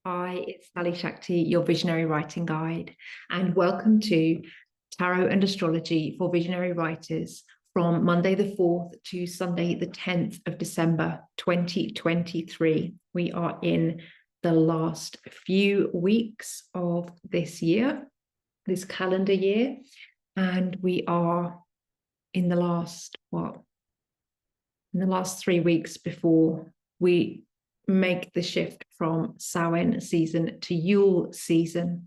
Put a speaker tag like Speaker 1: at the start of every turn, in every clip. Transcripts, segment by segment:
Speaker 1: Hi, it's Sally-Shakti, your visionary writing guide, and welcome to Tarot and Astrology for Visionary Writers from Monday the 4th to Sunday the 10th of December 2023. We are in the last few weeks of this year, this calendar year, and we are in the last 3 weeks before we make the shift from Samhain season to Yule season,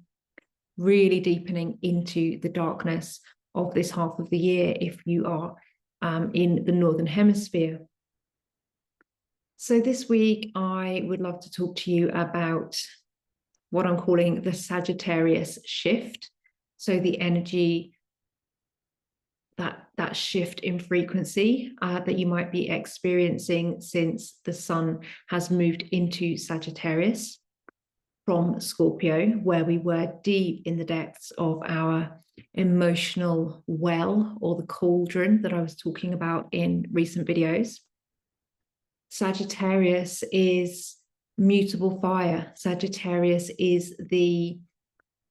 Speaker 1: really deepening into the darkness of this half of the year if you are in the Northern Hemisphere. So this week, I would love to talk to you about what I'm calling the Sagittarius shift. So the energy, that shift in frequency that you might be experiencing since the sun has moved into Sagittarius from Scorpio, where we were deep in the depths of our emotional well, or the cauldron that I was talking about in recent videos. Sagittarius is mutable fire. Sagittarius is the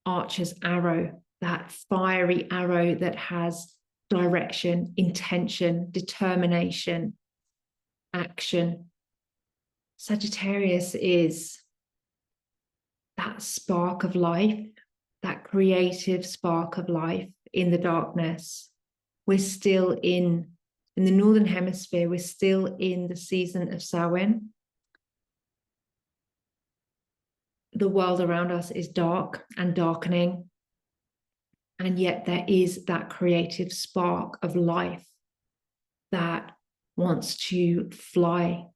Speaker 1: archer's arrow, that fiery arrow that has direction, intention, determination, action. Sagittarius is that spark of life, that creative spark of life in the darkness. We're still in the Northern Hemisphere, we're still in the season of Samhain. The world around us is dark and darkening. And yet there is that creative spark of life that wants to fly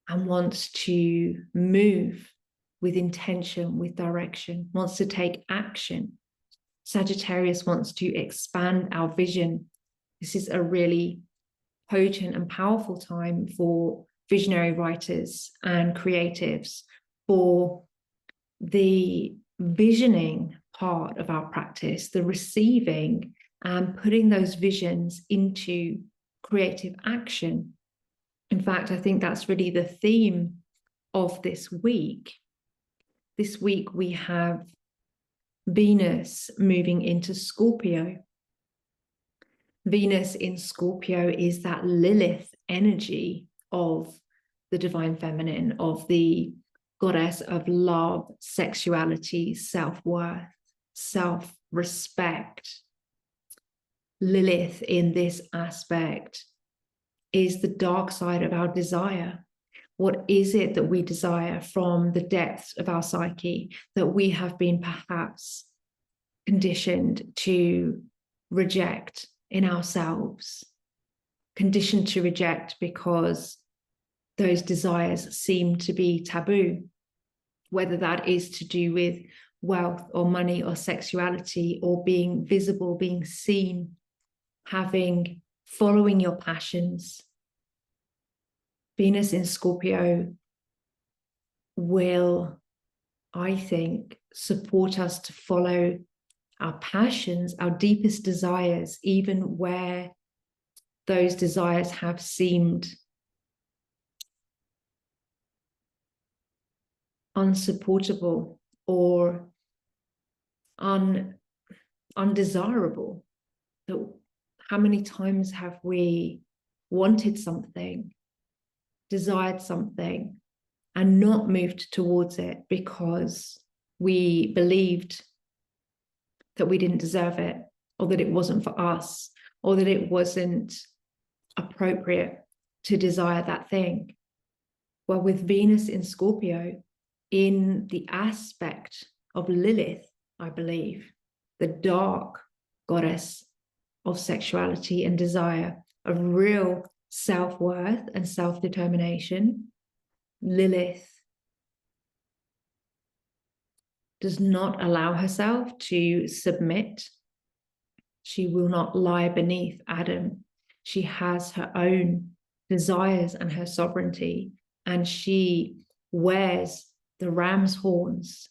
Speaker 1: and wants to move with intention, with direction, wants to take action. Sagittarius wants to expand our vision. This is a really potent and powerful time for visionary writers and creatives, for the visioning part of our practice, the receiving and putting those visions into creative action. In fact, I think that's really the theme of this week. This week we have Venus moving into Scorpio. Venus in Scorpio is that Lilith energy of the divine feminine, of the goddess of love, sexuality, self-worth, self-respect. Lilith in this aspect is the dark side of our desire. What is it that we desire from the depths of our psyche that we have been perhaps conditioned to reject in ourselves? Conditioned to reject because those desires seem to be taboo, whether that is to do with wealth or money or sexuality or being visible, being seen, following your passions. Venus in Scorpio will, I think, support us to follow our passions, our deepest desires, even where those desires have seemed unsupportable or undesirable. So how many times have we wanted something, desired something, and not moved towards it because we believed that we didn't deserve it, or that it wasn't for us, or that it wasn't appropriate to desire that thing? Well, with Venus in Scorpio, in the aspect of Lilith, I believe, the dark goddess of sexuality and desire, of real self-worth and self-determination, Lilith does not allow herself to submit. She will not lie beneath Adam. She has her own desires and her sovereignty, and she wears the ram's horns.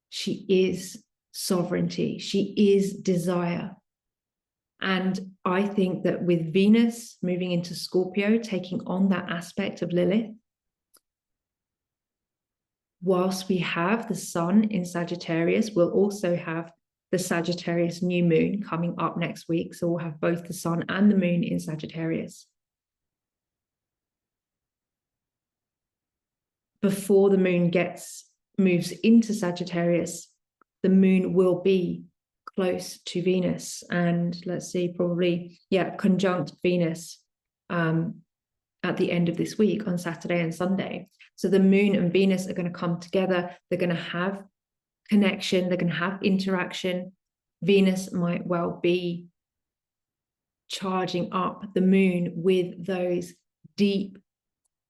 Speaker 1: She is sovereignty. She is desire. And I think that with Venus moving into Scorpio, taking on that aspect of Lilith, whilst we have the sun in Sagittarius, we'll also have the Sagittarius New Moon coming up next week. So we'll have both the sun and the moon in Sagittarius. Before the moon moves into Sagittarius, the moon will be close to Venus, and let's see, probably, conjunct Venus at the end of this week on Saturday and Sunday. So the moon and Venus are going to come together. They're going to have connection. They're going to have interaction. Venus might well be charging up the moon with those deep,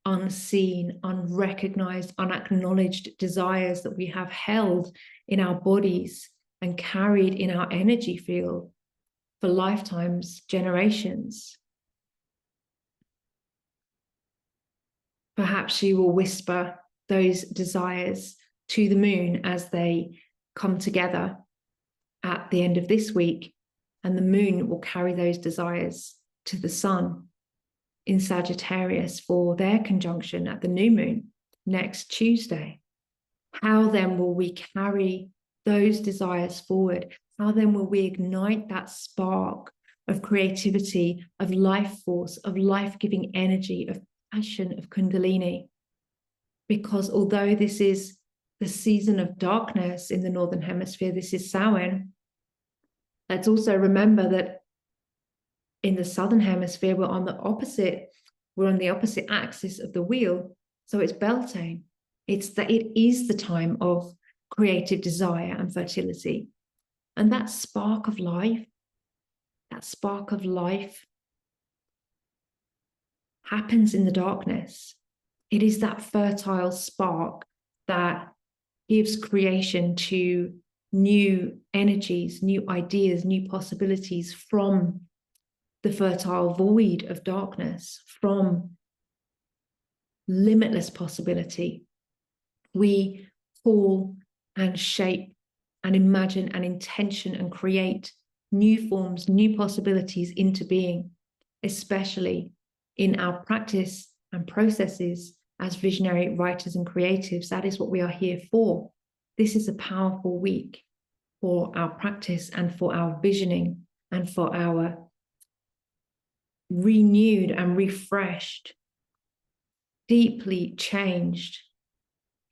Speaker 1: unseen, unrecognized, unacknowledged desires that we have held in our bodies and carried in our energy field for lifetimes, generations. Perhaps she will whisper those desires to the moon as they come together at the end of this week, and the moon will carry those desires to the sun in Sagittarius for their conjunction at the new moon next Tuesday. How then will we carry those desires forward? How then will we ignite that spark of creativity, of life force, of life-giving energy, of passion, of Kundalini? Because although this is the season of darkness in the Northern Hemisphere, this is Samhain, let's also remember that in the Southern Hemisphere, we're on the opposite axis of the wheel. So it's Beltane. It is the time of creative desire and fertility. And that spark of life happens in the darkness. It is that fertile spark that gives creation to new energies, new ideas, new possibilities from the fertile void of darkness, from limitless possibility. We call and shape and imagine and intention and create new forms, new possibilities into being, especially in our practice and processes as visionary writers and creatives. That is what we are here for. This is a powerful week for our practice and for our visioning and for our renewed and refreshed, deeply changed,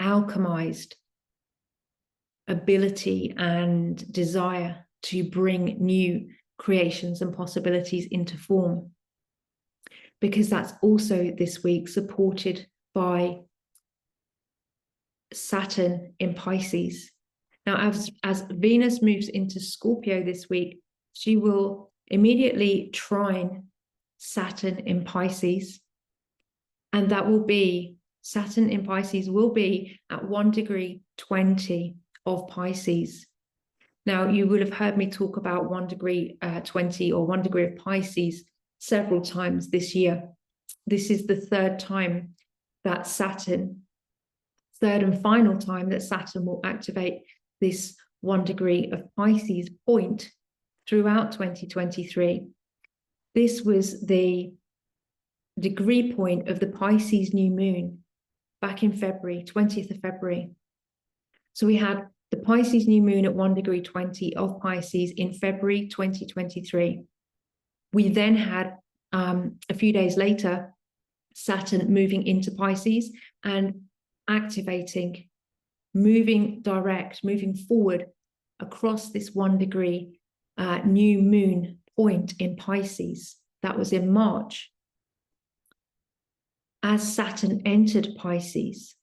Speaker 1: alchemized ability and desire to bring new creations and possibilities into form. Because that's also this week supported by Saturn in Pisces. Now, as Venus moves into Scorpio this week, she will immediately trine Saturn in Pisces. And that will be, Saturn in Pisces will be at 1 degree 20 of Pisces. Now, you will have heard me talk about 1 degree 20 or 1 degree of Pisces several times this year. This is the third time that third and final time that Saturn will activate this 1 degree of Pisces point throughout 2023. This was the degree point of the Pisces New Moon back in February, 20th of February. So we had the Pisces New Moon at 1 degree 20 of Pisces in February 2023. We then had, a few days later, Saturn moving into Pisces and activating, moving forward across this 1 degree new moon point in Pisces. That was in March. As Saturn entered Pisces,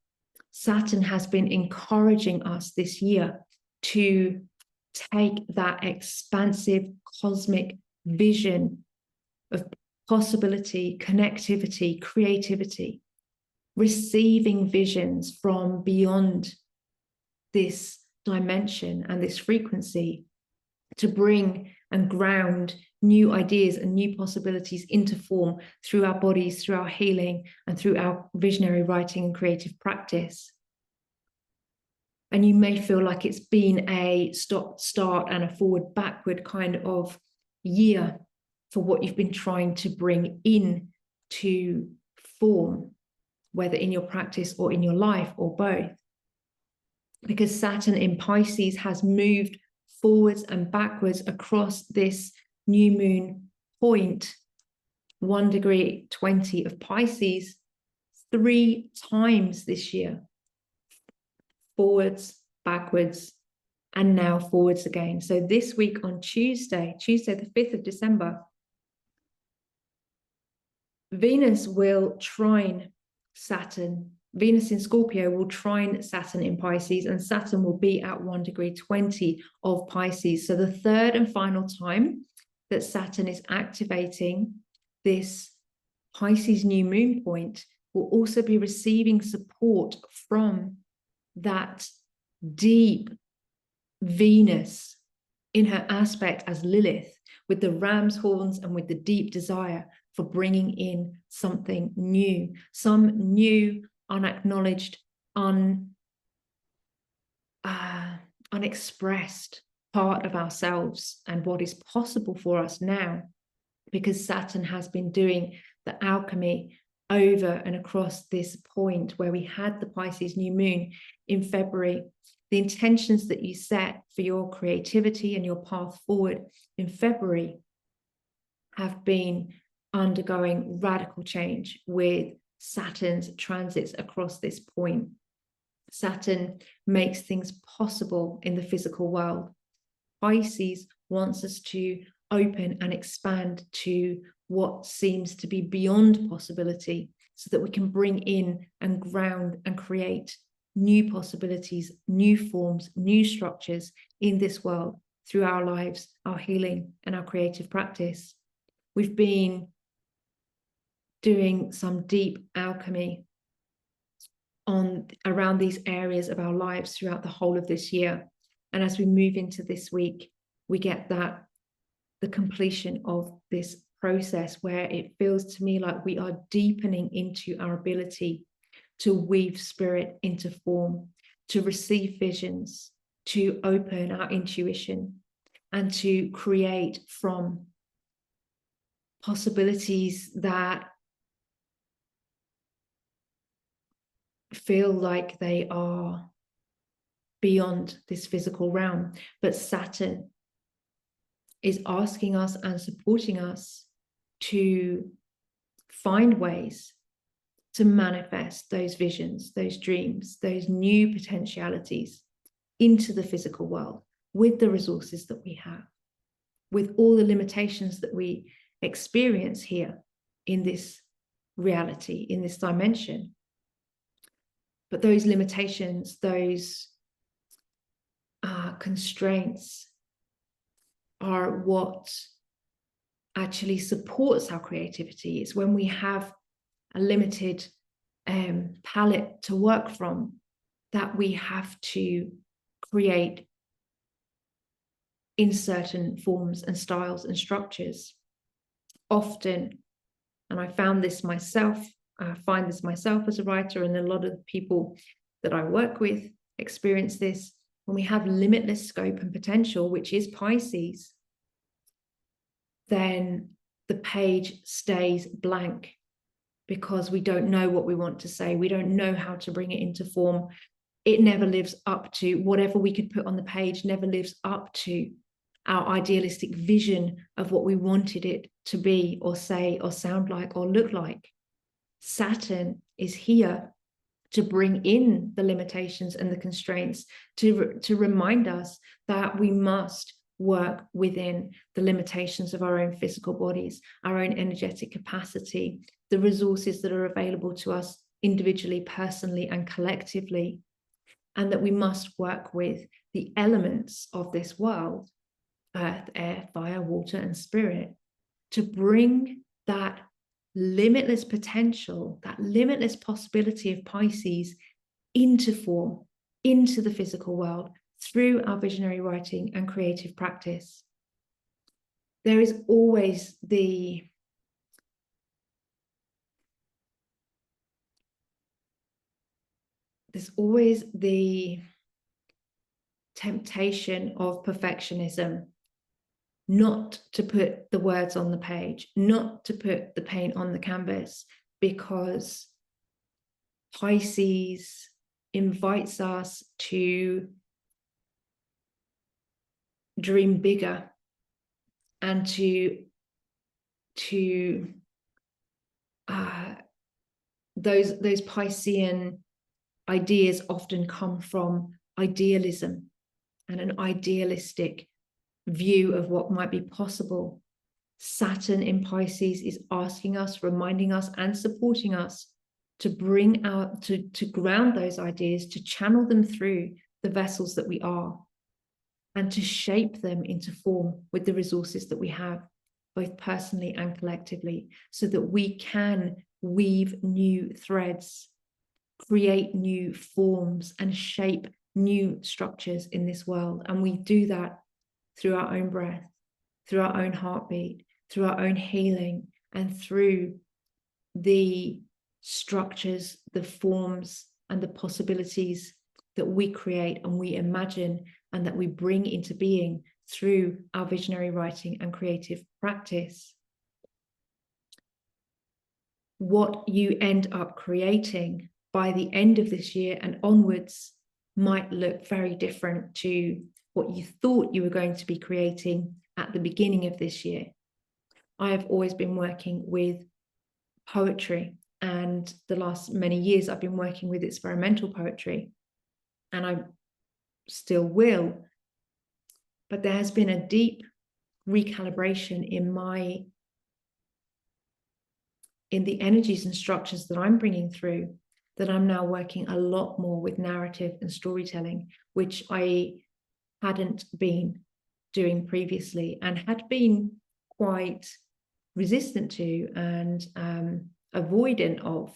Speaker 1: Saturn has been encouraging us this year to take that expansive cosmic vision of possibility, connectivity, creativity, receiving visions from beyond this dimension and this frequency to bring and ground new ideas and new possibilities into form through our bodies, through our healing, and through our visionary writing and creative practice. And you may feel like it's been a stop-start and a forward-backward kind of year for what you've been trying to bring in to form, whether in your practice or in your life or both. because Saturn in Pisces has moved forwards and backwards across this new moon point, 1 degree 20 of Pisces, 3 times this year. Forwards, backwards, and now forwards again. So this week on Tuesday, the 5th of December, Venus will trine Saturn. Venus in Scorpio will trine Saturn in Pisces, and Saturn will be at 1 degree 20 of Pisces. So the third and final time that Saturn is activating this Pisces new moon point will also be receiving support from that deep Venus in her aspect as Lilith, with the ram's horns and with the deep desire for bringing in something new, some new, unacknowledged, unexpressed part of ourselves and what is possible for us now, because Saturn has been doing the alchemy over and across this point where we had the Pisces new moon in February. The intentions that you set for your creativity and your path forward in February have been undergoing radical change with Saturn's transits across this point. Saturn makes things possible in the physical world. Pisces wants us to open and expand to what seems to be beyond possibility, so that we can bring in and ground and create new possibilities, new forms, new structures in this world through our lives, our healing, and our creative practice. We've been doing some deep alchemy around these areas of our lives throughout the whole of this year. And as we move into this week, we get the completion of this process where it feels to me like we are deepening into our ability to weave spirit into form, to receive visions, to open our intuition, and to create from possibilities that feel like they are beyond this physical realm. But Saturn is asking us and supporting us to find ways to manifest those visions, those dreams, those new potentialities into the physical world with the resources that we have, with all the limitations that we experience here in this reality, in this dimension. But those limitations, those constraints are what actually supports our creativity. It's when we have a limited palette to work from that we have to create in certain forms and styles and structures. Often, and I find this myself as a writer, and a lot of the people that I work with experience this, when we have limitless scope and potential, which is Pisces, then the page stays blank because we don't know what we want to say. We don't know how to bring it into form. It never lives up to whatever we could put on the page, never lives up to our idealistic vision of what we wanted it to be or say or sound like or look like. Saturn is here to bring in the limitations and the constraints, to remind us that we must work within the limitations of our own physical bodies, our own energetic capacity, the resources that are available to us individually, personally, and collectively, and that we must work with the elements of this world, earth, air, fire, water, and spirit, to bring that limitless potential, that limitless possibility of Pisces into form, into the physical world, through our visionary writing and creative practice. There is always the temptation of perfectionism, not to put the words on the page, not to put the paint on the canvas, because Pisces invites us to dream bigger and those Piscean ideas often come from idealism and an idealistic view of what might be possible. Saturn in Pisces is asking us, reminding us, and supporting us to bring out, to ground those ideas, to channel them through the vessels that we are, and to shape them into form with the resources that we have, both personally and collectively, so that we can weave new threads, create new forms, and shape new structures in this world. And we do that through our own breath, through our own heartbeat, through our own healing, and through the structures, the forms, and the possibilities that we create and we imagine and that we bring into being through our visionary writing and creative practice. What you end up creating by the end of this year and onwards might look very different to what you thought you were going to be creating at the beginning of this year. I have always been working with poetry, and the last many years I've been working with experimental poetry, and I still will. But there has been a deep recalibration in the energies and structures that I'm bringing through, that I'm now working a lot more with narrative and storytelling, which I hadn't been doing previously and had been quite resistant to and avoidant of.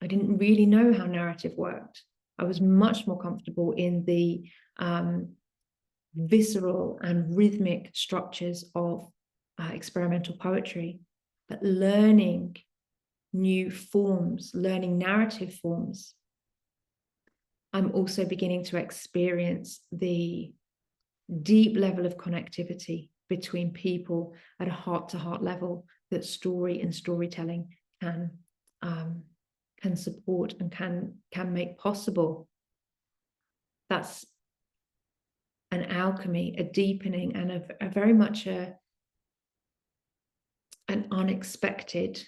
Speaker 1: I didn't really know how narrative worked. I was much more comfortable in the visceral and rhythmic structures of experimental poetry, but learning new forms, learning narrative forms, I'm also beginning to experience the deep level of connectivity between people at a heart-to-heart level that story and storytelling can support and can make possible. That's an alchemy, a deepening, and a very much an unexpected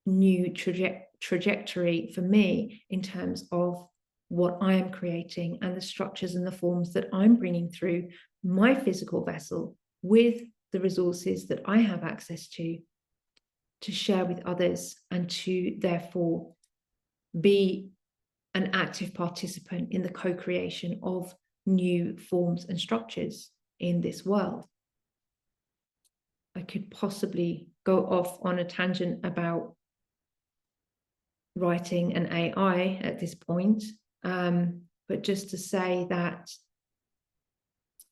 Speaker 1: new trajectory for me in terms of what I am creating and the structures and the forms that I'm bringing through my physical vessel with the resources that I have access to share with others, and to therefore be an active participant in the co-creation of new forms and structures in this world. I could possibly go off on a tangent about writing and AI at this point, but just to say that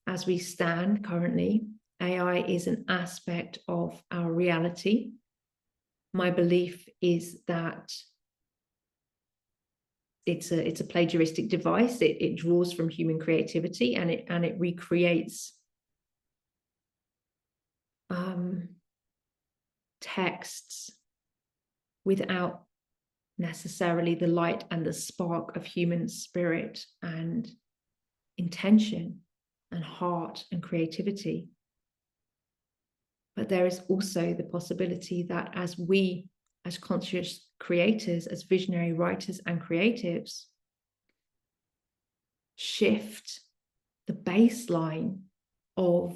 Speaker 1: as we stand currently, AI is an aspect of our reality. My belief is that it's a plagiaristic device. It draws from human creativity, and it recreates texts without necessarily the light and the spark of human spirit and intention and heart and creativity. But there is also the possibility that as we, as conscious creators, as visionary writers and creatives, shift the baseline of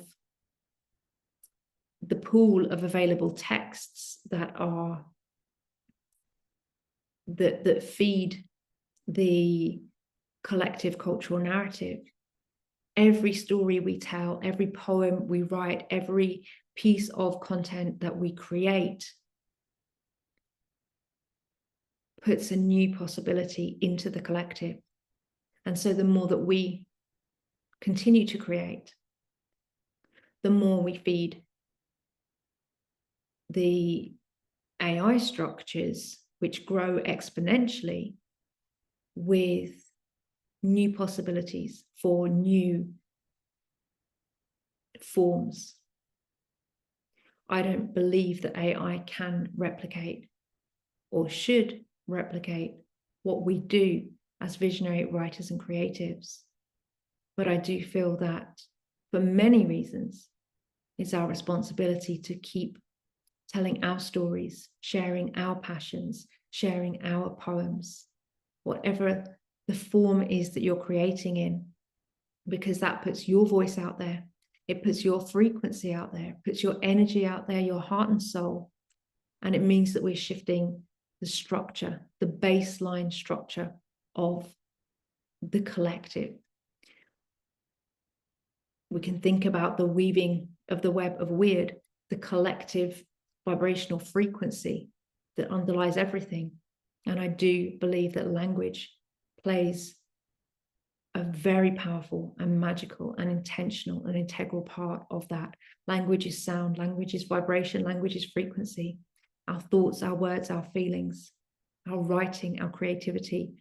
Speaker 1: the pool of available texts that feed the collective cultural narrative. Every story we tell, every poem we write, every piece of content that we create puts a new possibility into the collective. And so the more that we continue to create, the more we feed the AI structures, which grow exponentially with new possibilities for new forms. I don't believe that AI can replicate or should replicate what we do as visionary writers and creatives. But I do feel that for many reasons, it's our responsibility to keep telling our stories, sharing our passions, sharing our poems, whatever the form is that you're creating in, because that puts your voice out there. It puts your frequency out there, it puts your energy out there, your heart and soul. And it means that we're shifting the structure, the baseline structure of the collective. We can think about the weaving of the web of weird, the collective vibrational frequency that underlies everything. And I do believe that language plays a very powerful and magical and intentional and integral part of that. Language is sound, language is vibration, language is frequency. Our thoughts, our words, our feelings, our writing, our creativity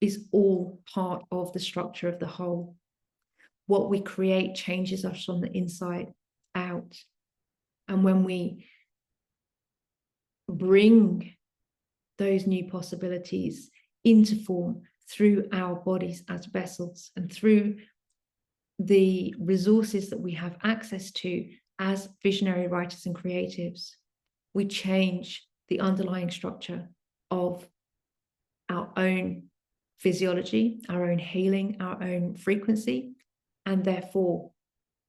Speaker 1: is all part of the structure of the whole. What we create changes us from the inside out. And when we bring those new possibilities into form through our bodies as vessels and through the resources that we have access to as visionary writers and creatives, we change the underlying structure of our own physiology, our own healing, our own frequency, and therefore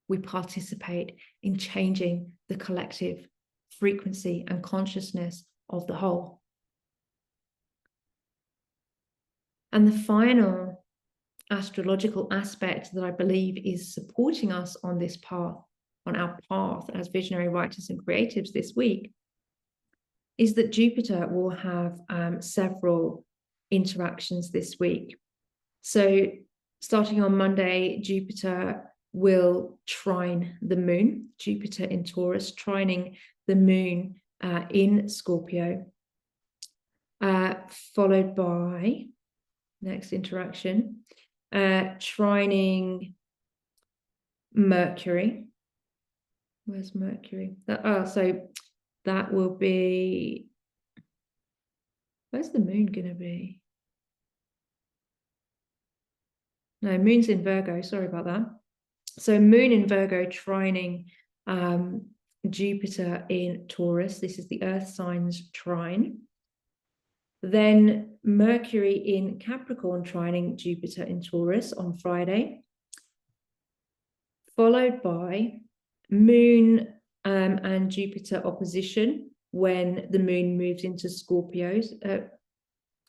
Speaker 1: we participate in changing the collective frequency and consciousness of the whole. And the final astrological aspect that I believe is supporting us on this path, on our path as visionary writers and creatives this week, is that Jupiter will have several interactions this week. So starting on Monday, Jupiter will trine the moon, Jupiter in Taurus, trining the moon in Scorpio, followed by, next interaction, trining Mercury. Where's Mercury? So that will be, where's the moon going to be? No, moon's in Virgo, sorry about that. So moon in Virgo trining Jupiter in Taurus. This is the earth signs trine. Then Mercury in Capricorn trining Jupiter in Taurus on Friday, followed by moon and Jupiter opposition when the moon moves into Scorpios,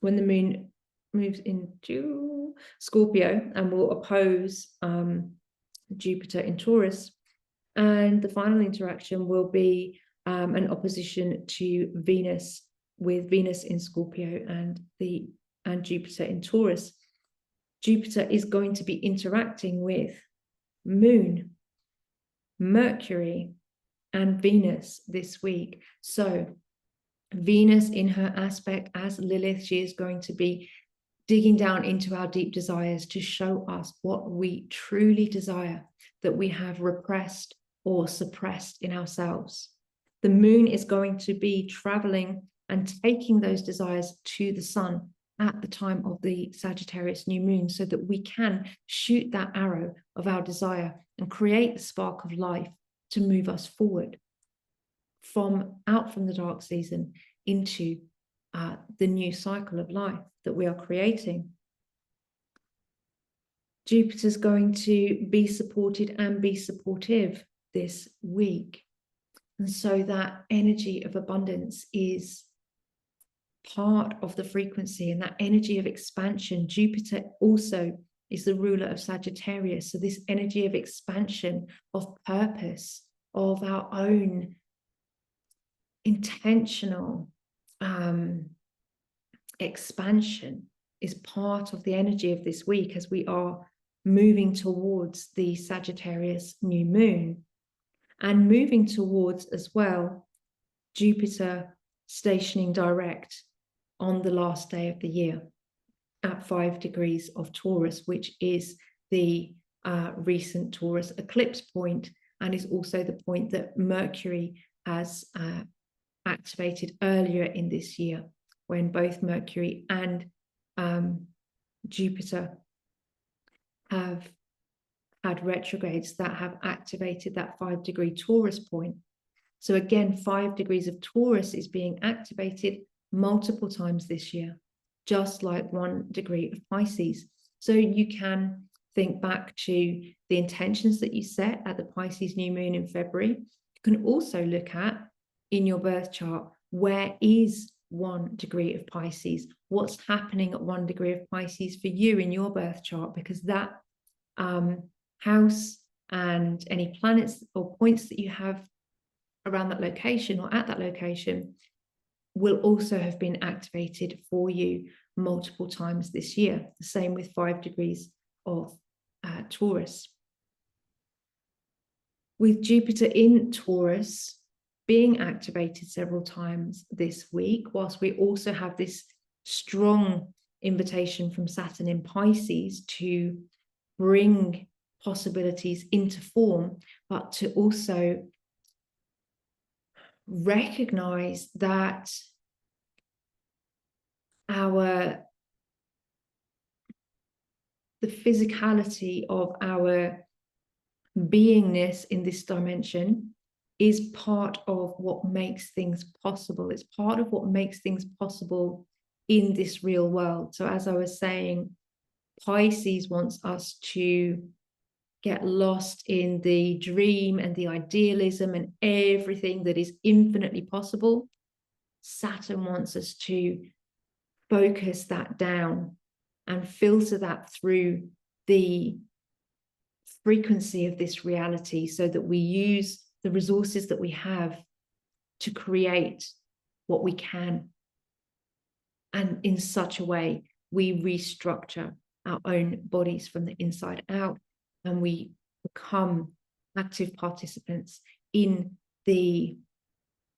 Speaker 1: when the moon moves into Scorpio and will oppose Jupiter in Taurus. And the final interaction will be an opposition to Venus, with Venus in Scorpio and Jupiter in Taurus. Jupiter is going to be interacting with Moon, Mercury, and Venus this week. So Venus in her aspect as Lilith, she is going to be digging down into our deep desires to show us what we truly desire, that we have repressed or suppressed in ourselves. The moon is going to be traveling and taking those desires to the sun at the time of the Sagittarius New Moon, so that we can shoot that arrow of our desire and create the spark of life to move us forward out from the dark season into the new cycle of life that we are creating. Jupiter's going to be supported and be supportive this week. And so that energy of abundance is part of the frequency, and that energy of expansion. Jupiter also is the ruler of Sagittarius. So this energy of expansion, of purpose, of our own intentional expansion is part of the energy of this week as we are moving towards the Sagittarius New Moon, and moving towards as well Jupiter stationing direct on the last day of the year at 5 degrees of Taurus, which is the recent Taurus eclipse point, and is also the point that Mercury has activated earlier in this year, when both Mercury and Jupiter have had retrogrades that have activated that 5-degree Taurus point. So again, 5 degrees of Taurus is being activated multiple times this year, just like 1 degree of Pisces. So you can think back to the intentions that you set at the Pisces new moon in February. You can also look at, in your birth chart, where is 1 degree of Pisces? What's happening at 1 degree of Pisces for you in your birth chart? Because that house and any planets or points that you have around that location or at that location will also have been activated for you multiple times this year. The same with 5 degrees of Taurus. With Jupiter in Taurus being activated several times this week, whilst we also have this strong invitation from Saturn in Pisces to bring possibilities into form, but to also recognize that the physicality of our beingness in this dimension is part of what makes things possible. It's part of what makes things possible in this real world. So as I was saying, Pisces wants us to get lost in the dream and the idealism and everything that is infinitely possible. Saturn wants us to focus that down and filter that through the frequency of this reality so that we use the resources that we have to create what we can. And in such a way, we restructure our own bodies from the inside out, and we become active participants in the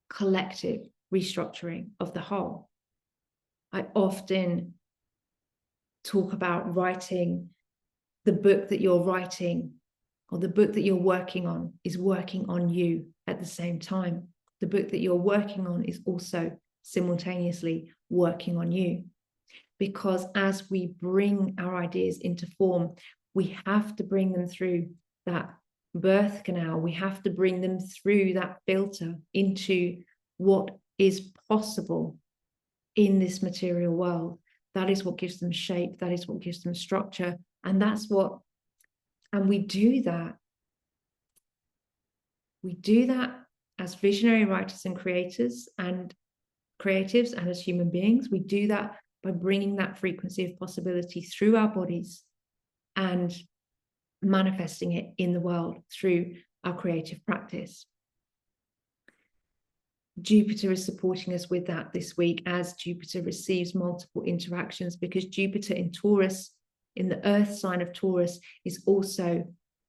Speaker 1: collective restructuring of the whole. I often talk about writing the book that you're writing, or the book that you're working on is working on you at the same time. The book that you're working on is also simultaneously working on you. Because as we bring our ideas into form, we have to bring them through that birth canal. We have to bring them through that filter into what is possible in this material world. That is what gives them shape. That is what gives them structure. And we do that. We do that as visionary writers and creators and creatives, and as human beings. We do that by bringing that frequency of possibility through our bodies and manifesting it in the world through our creative practice. Jupiter is supporting us with that this week as Jupiter receives multiple interactions, because Jupiter in Taurus, in the earth sign of Taurus, is also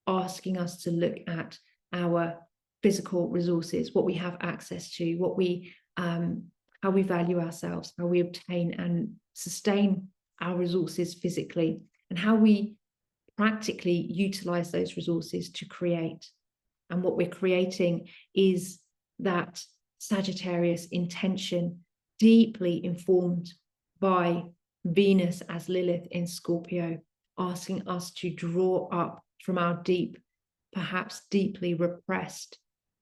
Speaker 1: asking us to look at our physical resources, what we have access to, what we how we value ourselves, how we obtain and sustain our resources physically, and how we practically utilize those resources to create. And what we're creating is that Sagittarius intention, deeply informed by Venus as Lilith in Scorpio, asking us to draw up from our deep, perhaps deeply repressed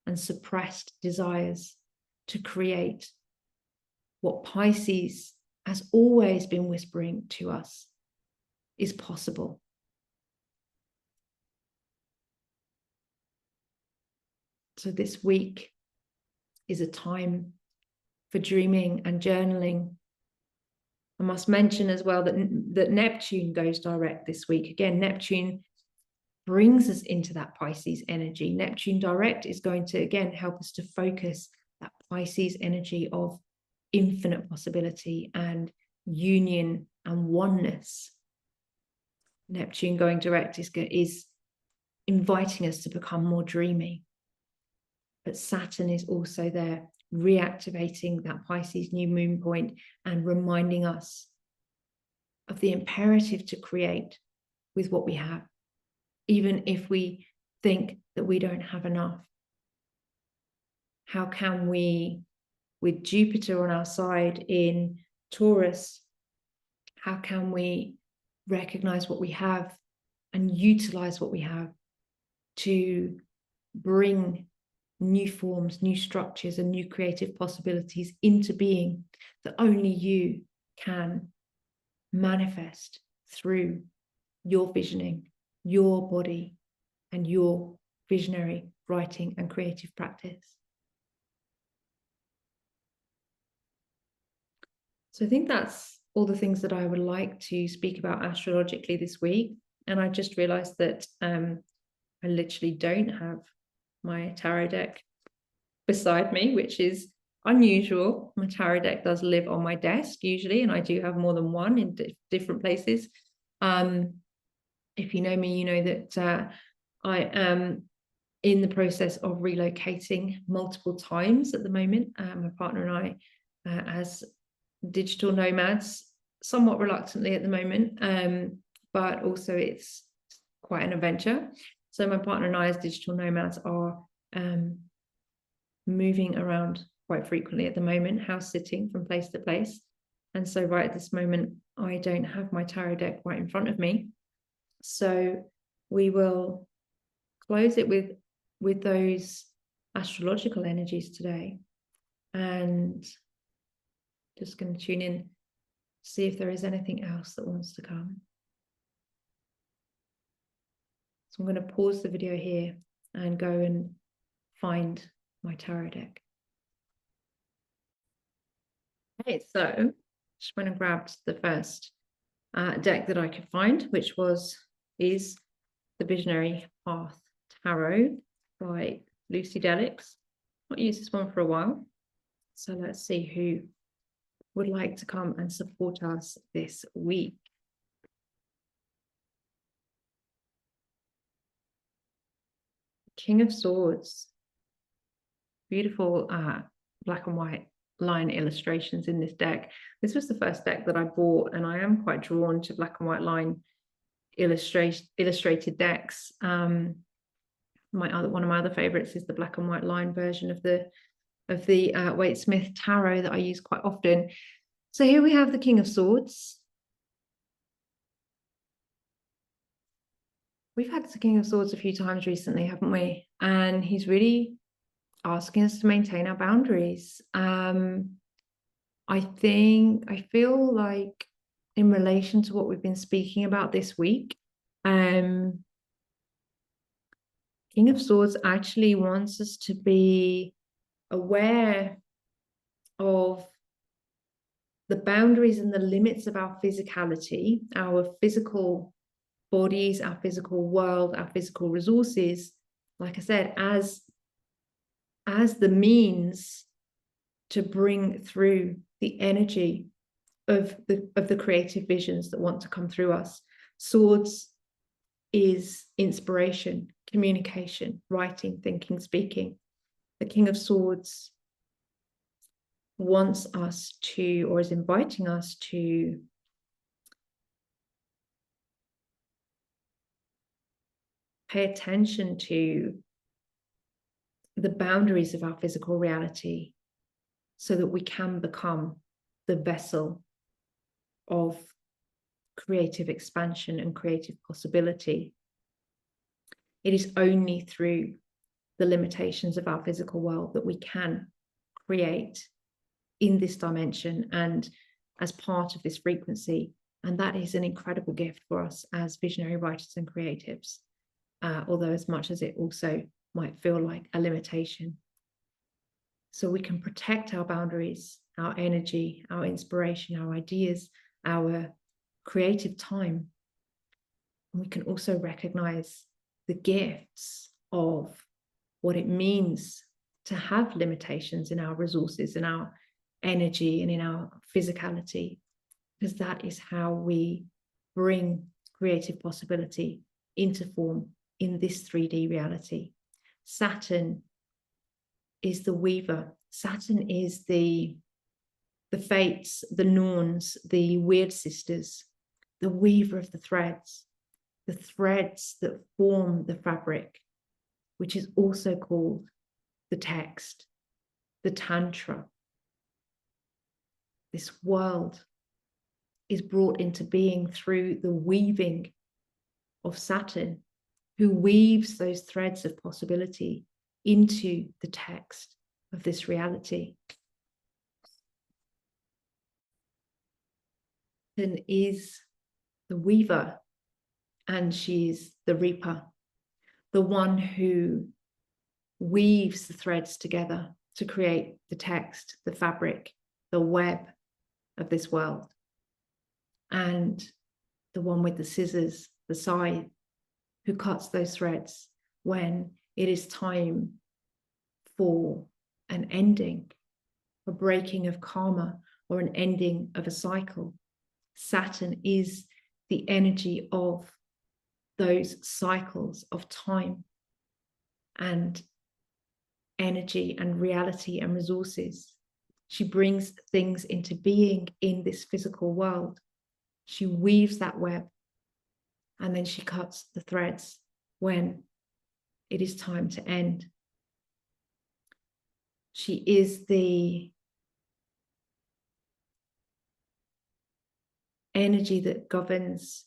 Speaker 1: and suppressed desires to create what Pisces has always been whispering to us is possible. So this week is a time for dreaming and journaling. I must mention as well that Neptune goes direct this week. Again, Neptune brings us into that Pisces energy. Neptune direct is going to, again, help us to focus that Pisces energy of infinite possibility and union and oneness. Neptune going direct is inviting us to become more dreamy. But Saturn is also there, reactivating that Pisces new moon point and reminding us of the imperative to create with what we have, even if we think that we don't have enough. How can we, with Jupiter on our side in Taurus, how can we recognize what we have and utilize what we have to bring new forms, new structures, and new creative possibilities into being that only you can manifest through your visioning, your body, and your visionary writing and creative practice. So I think that's all the things that I would like to speak about astrologically this week. And I just realized that I literally don't have my tarot deck beside me, which is unusual. My tarot deck does live on my desk usually, and I do have more than one in different places. If you know me, you know that I am in the process of relocating multiple times at the moment. My partner and I, as digital nomads, somewhat reluctantly at the moment, but also it's quite an adventure. So my partner and I, as digital nomads, are moving around quite frequently at the moment, house sitting from place to place. And so right at this moment, I don't have my tarot deck right in front of me. So we will close it with those astrological energies today, and just going to tune in, see if there is anything else that wants to come. So I'm going to pause the video here and go and find my tarot deck. Okay, so just went and grabbed the first deck that I could find, which is the Visionary Path Tarot by Lucy Delix. Not used this one for a while, so let's see who would like to come and support us this week. King of Swords. Beautiful black and white line illustrations in this deck. This was the first deck that I bought, and I am quite drawn to black and white line illustrated decks. One of my other favorites is the black and white line version of the Waite-Smith tarot that I use quite often. So here we have the King of Swords. We've had the King of Swords a few times recently, haven't we? And he's really asking us to maintain our boundaries. I feel like in relation to what we've been speaking about this week, King of Swords actually wants us to be aware of the boundaries and the limits of our physicality, our physical bodies, our physical world, our physical resources, like I said, as the means to bring through the energy of the creative visions that want to come through us. Swords is inspiration, communication, writing, thinking, speaking. The King of Swords wants us to, or is inviting us to, pay attention to the boundaries of our physical reality so that we can become the vessel of creative expansion and creative possibility. It is only through the limitations of our physical world that we can create in this dimension and as part of this frequency. And that is an incredible gift for us as visionary writers and creatives, although as much as it also might feel like a limitation. So we can protect our boundaries, our energy, our inspiration, our ideas, our creative time. And we can also recognize the gifts of what it means to have limitations in our resources, in our energy, and in our physicality, because that is how we bring creative possibility into form in this 3D reality. Saturn is the weaver. Saturn is the fates, the Norns, the weird sisters, the weaver of the threads that form the fabric, which is also called the text, the tantra. This world is brought into being through the weaving of Saturn, who weaves those threads of possibility into the text of this reality. Saturn is the weaver, and she's the reaper, the one who weaves the threads together to create the text, the fabric, the web of this world. And the one with the scissors, the scythe, who cuts those threads when it is time for an ending, a breaking of karma, or an ending of a cycle. Saturn is the energy of those cycles of time and energy and reality and resources. She brings things into being in this physical world. She weaves that web, and then she cuts the threads when it is time to end. She is the energy that governs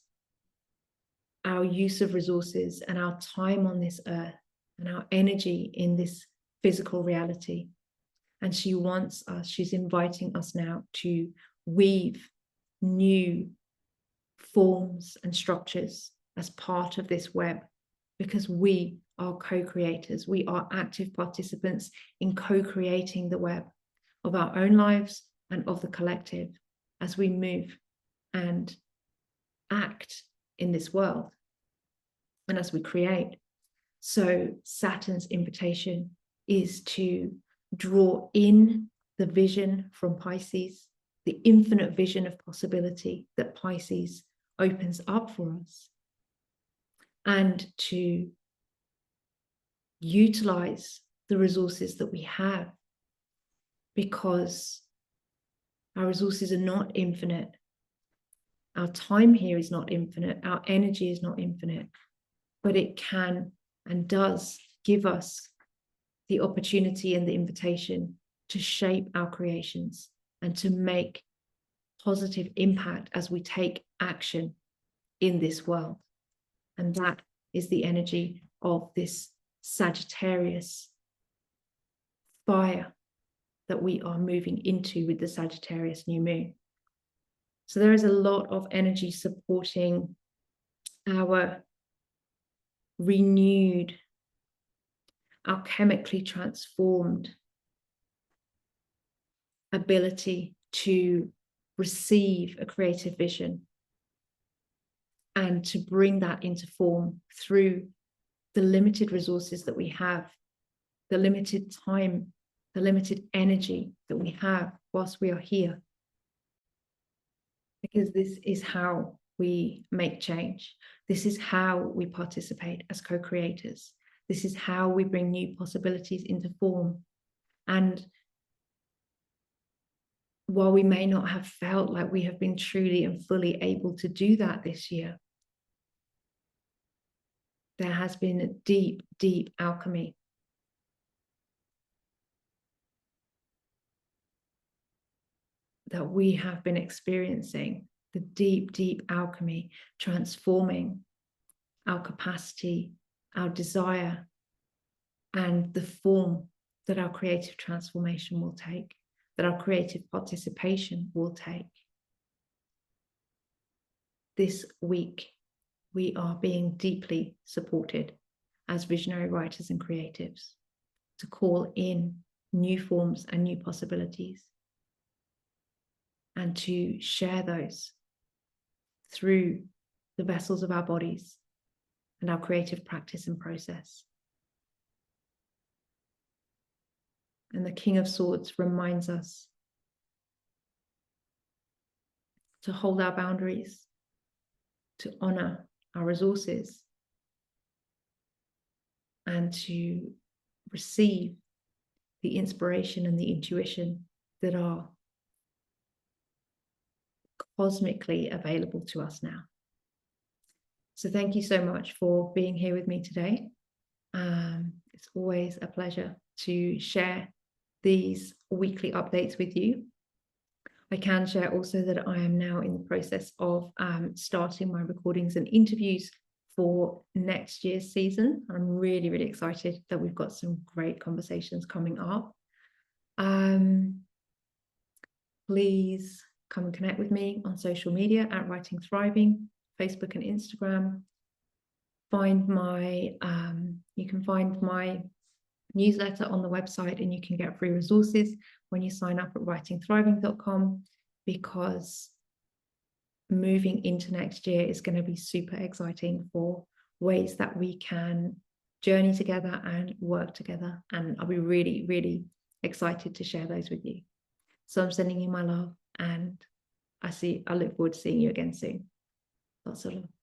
Speaker 1: our use of resources and our time on this earth and our energy in this physical reality. And she wants us, she's inviting us now to weave new forms and structures as part of this web, because we are co-creators. We are active participants in co-creating the web of our own lives and of the collective as we move and act in this world and as we create. So Saturn's invitation is to draw in the vision from Pisces, the infinite vision of possibility that Pisces opens up for us, and to utilize the resources that we have, because our resources are not infinite. Our time here is not infinite. Our energy is not infinite, but it can and does give us the opportunity and the invitation to shape our creations and to make positive impact as we take action in this world. And that is the energy of this Sagittarius fire that we are moving into with the Sagittarius New Moon. So there is a lot of energy supporting our renewed, alchemically transformed ability to receive a creative vision and to bring that into form through the limited resources that we have, the limited time, the limited energy that we have whilst we are here. Because this is how we make change. This is how we participate as co-creators. This is how we bring new possibilities into form. And while we may not have felt like we have been truly and fully able to do that this year, there has been a deep, deep alchemy. That we have been experiencing, the deep, deep alchemy, transforming our capacity, our desire, and the form that our creative transformation will take, that our creative participation will take. This week, we are being deeply supported as visionary writers and creatives to call in new forms and new possibilities, and to share those through the vessels of our bodies and our creative practice and process. And the King of Swords reminds us to hold our boundaries, to honor our resources, and to receive the inspiration and the intuition that are cosmically available to us now. So thank you so much for being here with me today. It's always a pleasure to share these weekly updates with you. I can share also that I am now in the process of starting my recordings and interviews for next year's season. I'm really, really excited that we've got some great conversations coming up. Please come and connect with me on social media at Writing Thriving, Facebook and Instagram. You can find my newsletter on the website, and you can get free resources when you sign up at writingthriving.com, because moving into next year is going to be super exciting for ways that we can journey together and work together. And I'll be really, really excited to share those with you. So I'm sending you my love, and I look forward to seeing you again soon. Lots of love.